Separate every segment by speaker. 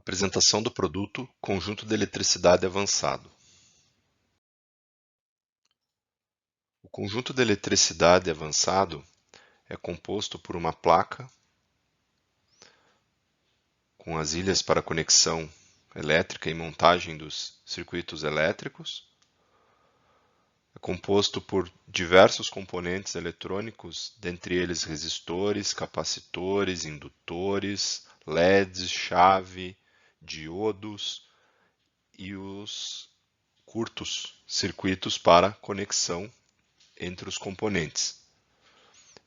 Speaker 1: Apresentação do produto conjunto de eletricidade avançado. O conjunto de eletricidade avançado é composto por uma placa com as ilhas para conexão elétrica e montagem dos circuitos elétricos. É composto por diversos componentes eletrônicos, dentre eles resistores, capacitores, indutores, LEDs, chave, diodos e os curtos circuitos para conexão entre os componentes.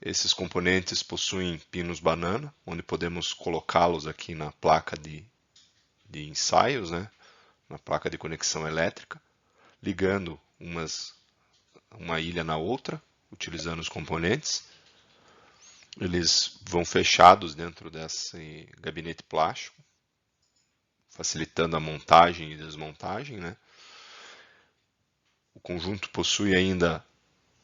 Speaker 1: Esses componentes possuem pinos banana, onde podemos colocá-los aqui na placa de ensaios, na placa de conexão elétrica, ligando uma ilha na outra, utilizando os componentes. Eles vão fechados dentro desse gabinete plástico, facilitando a montagem e desmontagem, O conjunto possui ainda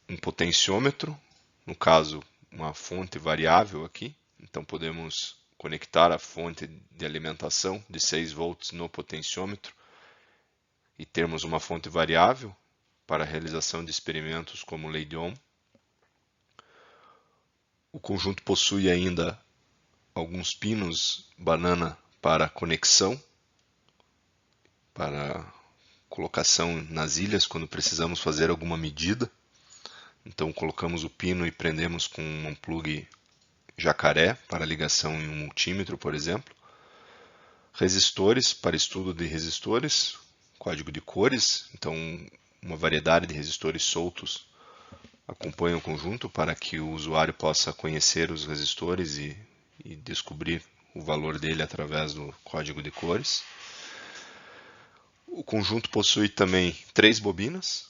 Speaker 1: um potenciômetro, no caso uma fonte variável aqui, então podemos conectar a fonte de alimentação de 6 volts no potenciômetro e termos uma fonte variável para a realização de experimentos como Lei-de-Ohm. O conjunto possui ainda alguns pinos banana para conexão, para colocação nas ilhas quando precisamos fazer alguma medida. Então colocamos o pino e prendemos com um plug jacaré para ligação em um multímetro, por exemplo. Resistores para estudo de resistores, código de cores, então uma variedade de resistores soltos acompanha o conjunto para que o usuário possa conhecer os resistores e descobrir o valor dele através do código de cores. O conjunto possui também 3 bobinas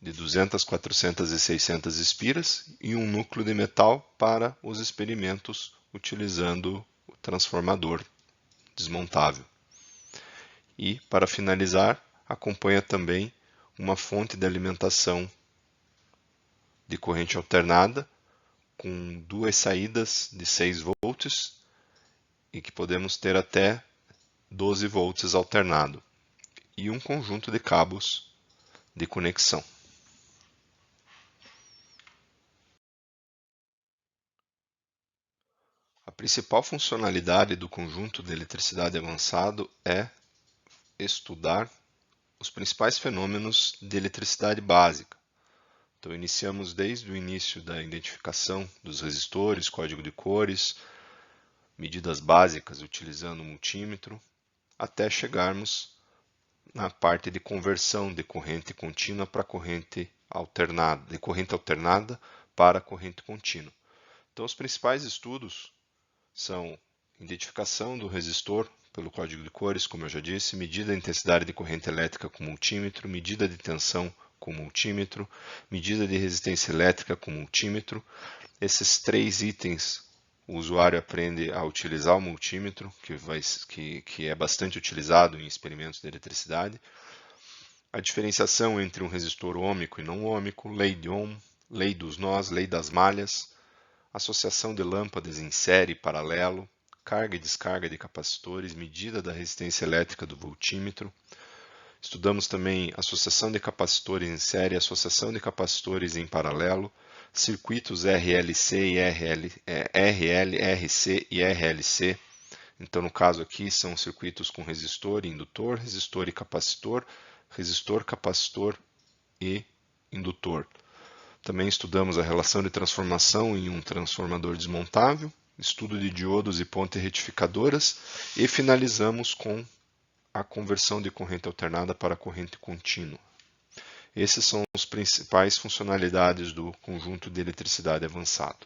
Speaker 1: de 200, 400 e 600 espiras e um núcleo de metal para os experimentos utilizando o transformador desmontável. E, para finalizar, acompanha também uma fonte de alimentação de corrente alternada com 2 saídas de 6 volts e que podemos ter até 12 volts alternado e um conjunto de cabos de conexão. A principal funcionalidade do conjunto de eletricidade avançado é estudar os principais fenômenos de eletricidade básica. Então, iniciamos desde o início da identificação dos resistores, código de cores, medidas básicas utilizando o multímetro, até chegarmos na parte de conversão de corrente contínua para corrente alternada, de corrente alternada para corrente contínua. Então, os principais estudos são identificação do resistor pelo código de cores, como eu já disse, medida da intensidade de corrente elétrica com multímetro, medida de tensão com multímetro, medida de resistência elétrica com multímetro. Esses 3 itens o usuário aprende a utilizar o multímetro, que é bastante utilizado em experimentos de eletricidade. A diferenciação entre um resistor ôhmico e não ôhmico, lei de Ohm, lei dos nós, lei das malhas, associação de lâmpadas em série e paralelo, carga e descarga de capacitores, medida da resistência elétrica do voltímetro. Estudamos também associação de capacitores em série, associação de capacitores em paralelo, circuitos RLC, RC e RLC. Então, no caso aqui, são circuitos com resistor e indutor, resistor e capacitor, resistor, capacitor e indutor. Também estudamos a relação de transformação em um transformador desmontável, estudo de diodos e pontes retificadoras e finalizamos com a conversão de corrente alternada para corrente contínua. Essas são as principais funcionalidades do conjunto de eletricidade avançado.